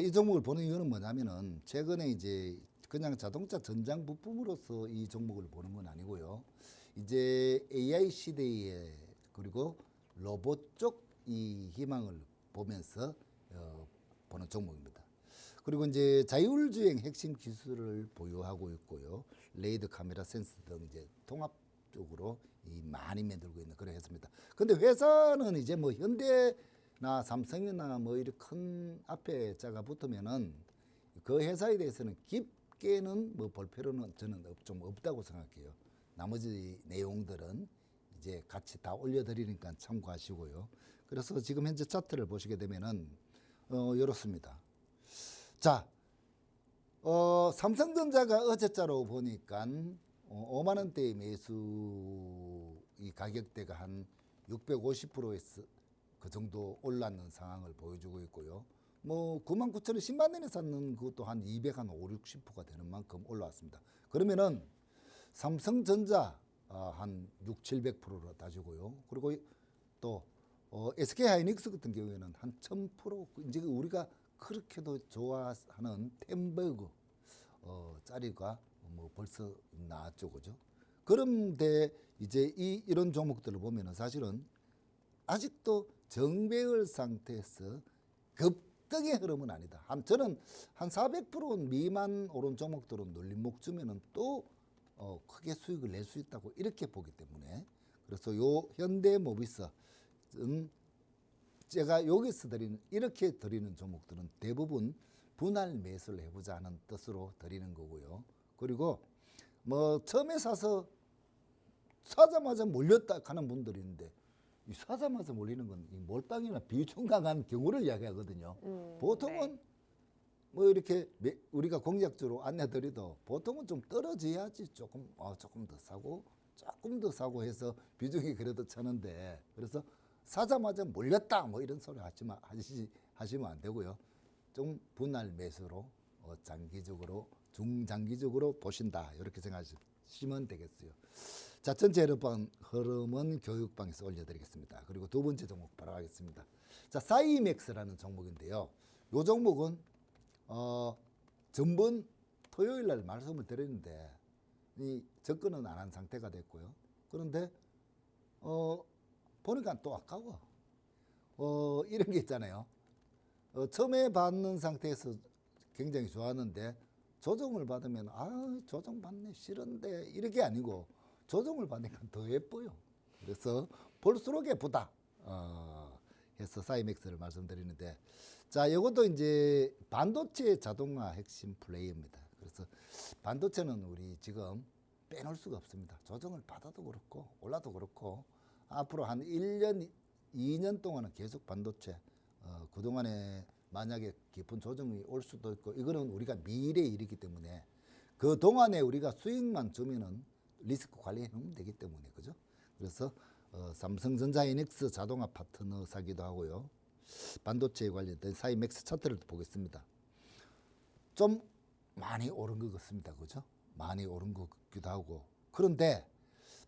이 종목을 보는 이유는 뭐냐면은 최근에 이제 그냥 자동차 전장 부품으로서 이 종목을 보는 건 아니고요. 이제 AI 시대에 그리고 로봇 쪽 이 희망을 보면서 보는 종목입니다. 그리고 이제 자율주행 핵심 기술을 보유하고 있고요. 레이더 카메라 센서 등 이제 통합 쪽으로 많이 만들고 있는 그런 회사입니다. 근데 회사는 이제 뭐 현대나 삼성이나 뭐 이렇게 큰 앞에 자가 붙으면은 그 회사에 대해서는 깊게는 뭐 볼 필요는 저는 좀 없다고 생각해요. 나머지 내용들은 이제 같이 다 올려드리니까 참고하시고요. 그래서 지금 현재 차트를 보시게 되면은 이렇습니다. 자, 삼성전자가 어제자로 보니까 5만 원대의 매수 이 가격대가 한 650%에서 그 정도 올랐는 상황을 보여주고 있고요. 뭐 99,000원 10만 원에 샀는 그것도 한 250, 60%가 되는 만큼 올라왔습니다. 그러면은 삼성전자 한 6, 700%로 따지고요. 그리고 또 SK 하이닉스 같은 경우에는 한 1000% 이제 우리가 그렇게도 좋아하는 템버그 짜리가 뭐 벌써 나왔죠, 그죠? 그런데 이제 이런 종목들을 보면은 사실은 아직도 정배열 상태에서 급등의 흐름은 아니다. 저는 한 400% 미만 오른 종목들은 눌림목 주면은 또 크게 수익을 낼 수 있다고 이렇게 보기 때문에 그래서 요 현대모비스는 제가 여기서 이렇게 드리는 종목들은 대부분 분할 매수를 해보자 하는 뜻으로 드리는 거고요. 그리고 뭐 처음에 사자마자 몰렸다 하는 분들이 있는데 이 사자마자 몰리는 건 이 몰빵이나 비중 강한 경우를 이야기하거든요. 보통은 네. 뭐 이렇게 우리가 공략적으로 안내드려도 보통은 좀 떨어져야지 조금 더 사고 조금 더 사고 해서 비중이 그래도 차는데 그래서 사자마자 몰렸다 뭐 이런 소리 하시면 안 되고요. 좀 분할 매수로 장기적으로 중장기적으로 보신다 이렇게 생각하시면 되겠어요. 자, 전체 흐름은 교육방에서 올려드리겠습니다. 그리고 두 번째 종목 바로 하겠습니다. 자, 사이맥스라는 종목인데요. 이 종목은 전번 토요일 날 말씀을 드렸는데 이 접근은 안 한 상태가 됐고요. 그런데 보니까 또 아까워. 이런 게 있잖아요. 처음에 받는 상태에서 굉장히 좋았는데 조정을 받으면 조정 받네 싫은데 이렇게 아니고 조정을 받으니까 더 예뻐요. 그래서 볼수록 예쁘다 해서 사이맥스를 말씀드리는데 자, 이것도 이제 반도체 자동화 핵심 플레이입니다. 그래서 반도체는 우리 지금 빼놓을 수가 없습니다. 조정을 받아도 그렇고 올라도 그렇고 앞으로 한 1년, 2년 동안은 계속 반도체 그동안에 만약에 깊은 조정이 올 수도 있고 이거는 우리가 미래의 일이기 때문에 그동안에 우리가 수익만 주면은 리스크 관리해 놓으면 되기 때문에 그죠? 그래서 삼성전자 이넥스 자동화 파트너사기도 하고요. 반도체에 관련된 사이맥스 차트를 보겠습니다. 좀 많이 오른 것 같습니다. 그죠? 많이 오른 것 같기도 하고. 그런데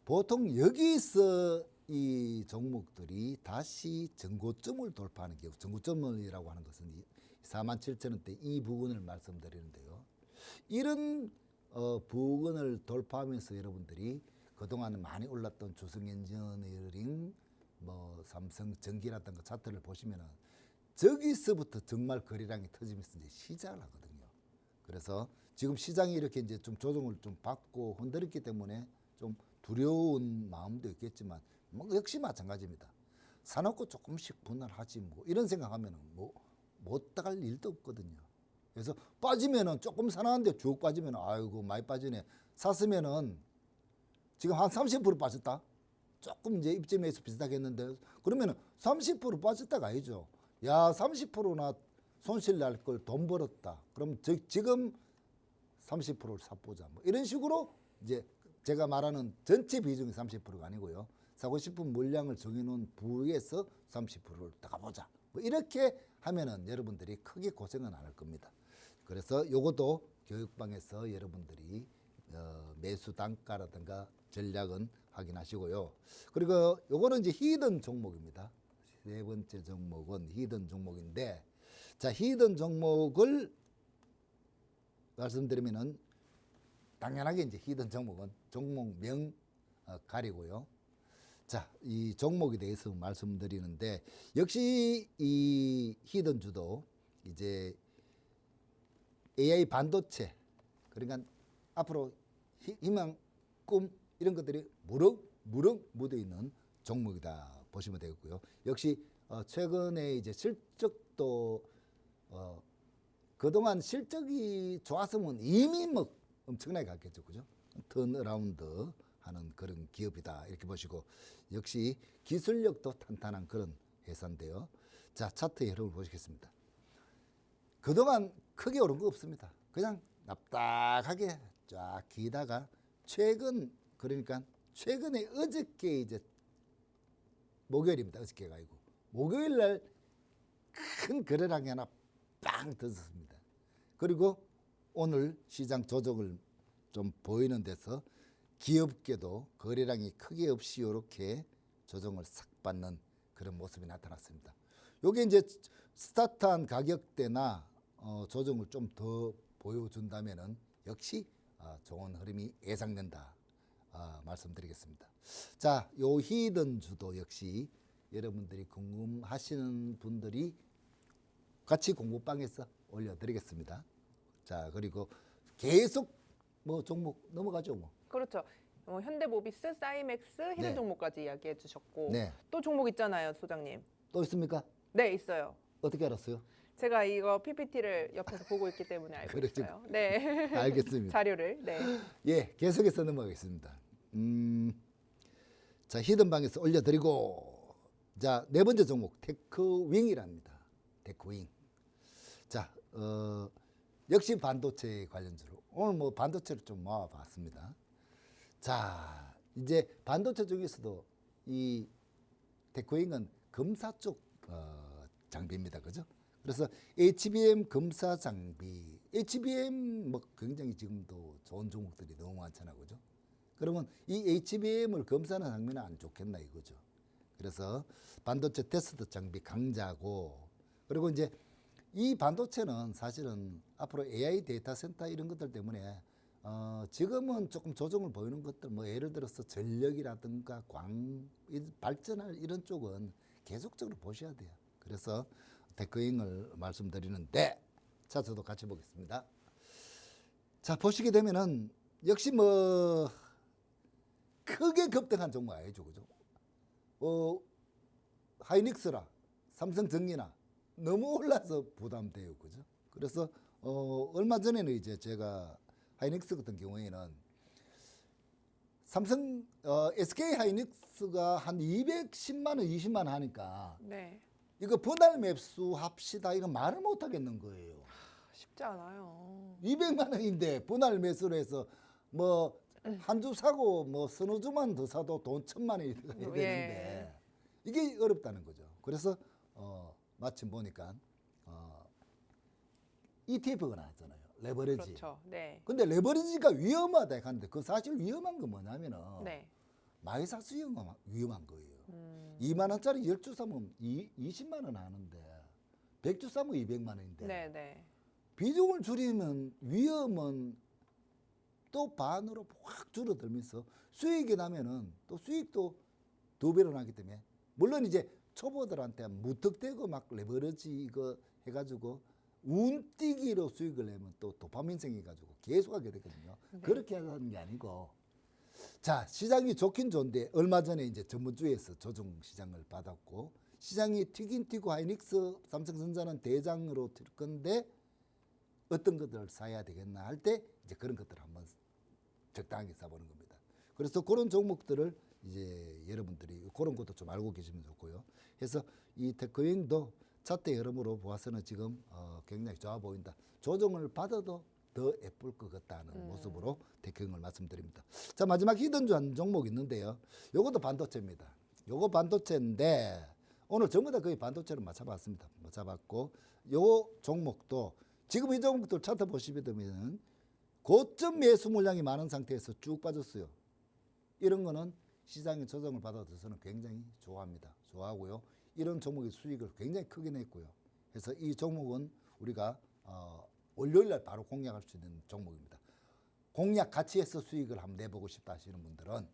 보통 여기서 이 종목들이 다시 전고점을 돌파하는 경우, 전고점이라고 하는 것은 47,000원대 이 부분을 말씀드리는데요. 이런 부근을 돌파하면서 여러분들이 그동안 많이 올랐던 주성엔지니어링, 뭐 삼성전기라든가 차트를 보시면은 저기서부터 정말 거래량이 터지면서 이제 시작을 하거든요. 그래서 지금 시장이 이렇게 이제 좀 조정을 좀 받고 흔들렸기 때문에 좀 두려운 마음도 있겠지만 뭐 역시 마찬가지입니다. 사놓고 조금씩 분할하지 뭐 이런 생각하면은 뭐 못 따갈 일도 없거든요. 그래서 빠지면은 조금 사놨는데 쭉 빠지면 아이고 많이 빠지네. 샀으면은 지금 한 30% 빠졌다. 조금 이제 입점해서 비슷하게 했는데 그러면은 30% 빠졌다가 아니죠. 야 30%나 손실 날 걸 돈 벌었다. 그럼 지금 30%를 사보자. 뭐 이런 식으로 이제 제가 말하는 전체 비중이 30%가 아니고요. 사고 싶은 물량을 정해놓은 부위에서 30%를 따가보자. 뭐 이렇게 하면은 여러분들이 크게 고생은 안 할 겁니다. 그래서 요것도 교육방에서 여러분들이 매수 단가라든가 전략은 확인하시고요. 그리고 요거는 이제 히든 종목입니다. 세 번째 종목은 히든 종목인데 자, 히든 종목을 말씀드리면은 당연하게 이제 히든 종목은 종목명 가리고요. 자, 이 종목에 대해서 말씀드리는데 역시 이 히든주도 이제 AI 반도체 그러니까 앞으로 희망, 꿈 이런 것들이 무럭무럭 묻어 있는 종목이다 보시면 되겠고요. 역시 최근에 이제 실적도 그동안 실적이 좋았으면 이미 뭐 엄청나게 갔겠죠, 그죠? 턴어라운드 하는 그런 기업이다 이렇게 보시고 역시 기술력도 탄탄한 그런 회사인데요. 자, 차트의 흐름을 보시겠습니다. 그동안 크게 오른 거 없습니다. 그냥 납작하게 쫙 기다가 그러니까 최근에 어저께 이제 목요일입니다. 어저께가 아니고 목요일 날 큰 거래량이 하나 빵 터졌습니다. 그리고 오늘 시장 조정을 좀 보이는 데서 귀엽게도 거래량이 크게 없이 이렇게 조정을 싹 받는 그런 모습이 나타났습니다. 요게 이제 스타트한 가격대나 조정을 좀 더 보여준다면은 역시 좋은 흐름이 예상된다 말씀드리겠습니다. 자, 요 히든주도 역시 여러분들이 궁금하시는 분들이 같이 공부방에서 올려드리겠습니다. 자, 그리고 계속 뭐 종목 넘어가죠 뭐. 그렇죠. 현대모비스, 사이맥스, 히든 네. 종목까지 이야기해 주셨고 네. 또 종목 있잖아요, 소장님. 또 있습니까? 네, 있어요. 어떻게 알았어요? 제가 이거 PPT를 옆에서 보고 있기 때문에 알고 그러죠. 있어요. 네. 알겠습니다. 자료를. 네. 예, 계속해서 넘어가겠습니다. 자, 히든방에서 올려드리고, 자, 네 번째 종목 테크윙이랍니다. 테크윙. 자, 역시 반도체 관련주로 오늘 뭐 반도체를 좀 모아봤습니다. 자, 이제 반도체 중에서도 이 테크윙은 검사 쪽 장비입니다, 그죠? 그래서 HBM 검사 장비, HBM 뭐 굉장히 지금도 좋은 종목들이 너무 많잖아요, 그죠? 그러면 이 HBM을 검사하는 장비는 안 좋겠나 이거죠. 그래서 반도체 테스트 장비 강자고, 그리고 이제 이 반도체는 사실은 앞으로 AI 데이터 센터 이런 것들 때문에 지금은 조금 조정을 보이는 것들, 뭐 예를 들어서 전력이라든가 발전할 이런 쪽은 계속적으로 보셔야 돼요. 그래서 테크윙을 말씀드리는데 차트도 같이 보겠습니다. 자, 보시게 되면은 역시 뭐 크게 급등한 종목 아니죠, 그죠? 하이닉스라 삼성전기나 너무 올라서 부담돼요, 그죠? 그래서 얼마 전에는 이제 제가 하이닉스 같은 경우에는 삼성 SK 하이닉스가 한 210만 원, 20만 원 하니까 네. 이거 분할 매수 합시다 이런 말을 못 하겠는 거예요. 쉽지 않아요. 200만 원인데 분할 매수를 해서 뭐 한 주 사고 뭐 서너 주만 더 사도 돈 1,000만 원이 되는데 예. 이게 어렵다는 거죠. 그래서 마침 보니까 ETF가 나왔잖아요. 레버리지. 그렇죠. 네. 근데 레버리지가 위험하다 하는데 그 사실 위험한 건 뭐냐면은 네. 많이 사수 위험한 거예요. 2만 원짜리 10주 사면 20만 원 하는데 100주 사면 200만 원인데 네, 네. 비중을 줄이면 위험은 또 반으로 확 줄어들면서 수익이 나면은 또 수익도 2배로 나기 때문에 물론 이제 초보들한테 무턱대고 막 레버리지 이거 해가지고 운뛰기로 수익을 내면 또 도파민 생겨가지고 계속하게 되거든요. 네. 그렇게 하는 게 아니고 자, 시장이 좋긴 좋은데 얼마 전에 이제 전문주에서 조정 시장을 받았고 시장이 튀긴 튀고 하이닉스 삼성전자는 대장으로 들 건데 어떤 것들을 사야 되겠나 할 때 이제 그런 것들을 한번 적당하게 사보는 겁니다. 그래서 그런 종목들을 이제 여러분들이 그런 것도 좀 알고 계시면 좋고요. 그래서 이 테크윙도 차트 여러모로 보아서는 지금 굉장히 좋아 보인다. 조정을 받아도 더 예쁠 것 같다는 모습으로 테크윙을 말씀드립니다. 자, 마지막 히든주 한 종목 있는데요. 요것도 반도체입니다. 요거 반도체인데 오늘 전부 다 거의 반도체를 맞춰봤습니다. 맞춰봤고 요 종목도 지금 이 종목들 차트 보시게 되면 고점 매수 물량이 많은 상태에서 쭉 빠졌어요. 이런 거는 시장의 조정을 받아들여서는 굉장히 좋아합니다. 좋아하고요. 이런 종목의 수익을 굉장히 크게 냈고요. 그래서 이 종목은 우리가 월요일 날 바로 공략할 수 있는 종목입니다. 공략 같이 해서 수익을 한번 내보고 싶다 하시는 분들은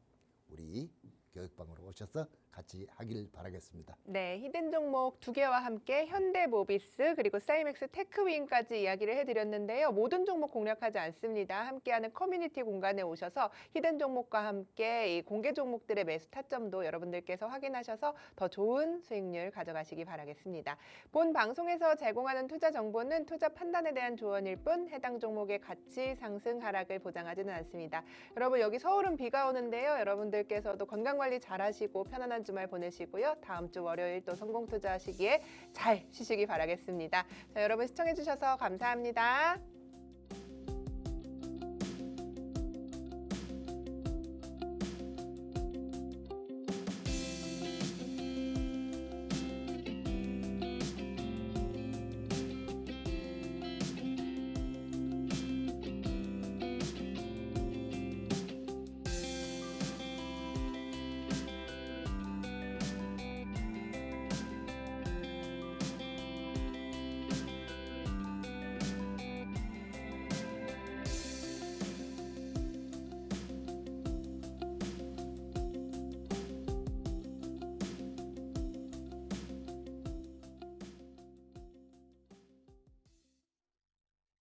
우리 교육방으로 오셔서 같이 하길 바라겠습니다. 네, 히든 종목 2개와 함께 현대모비스 그리고 사이맥스 테크윙까지 이야기를 해드렸는데요. 모든 종목 공략하지 않습니다. 함께하는 커뮤니티 공간에 오셔서 히든 종목과 함께 이 공개 종목들의 매수 타점도 여러분들께서 확인하셔서 더 좋은 수익률 가져가시기 바라겠습니다. 본 방송에서 제공하는 투자 정보는 투자 판단에 대한 조언일 뿐 해당 종목의 가치 상승 하락을 보장하지는 않습니다. 여러분 여기 서울은 비가 오는데요. 여러분들께서도 건강관리 잘하시고 편안한 주말 보내시고요. 다음 주 월요일 또 성공 투자하시기에 잘 쉬시기 바라겠습니다. 자, 여러분 시청해주셔서 감사합니다.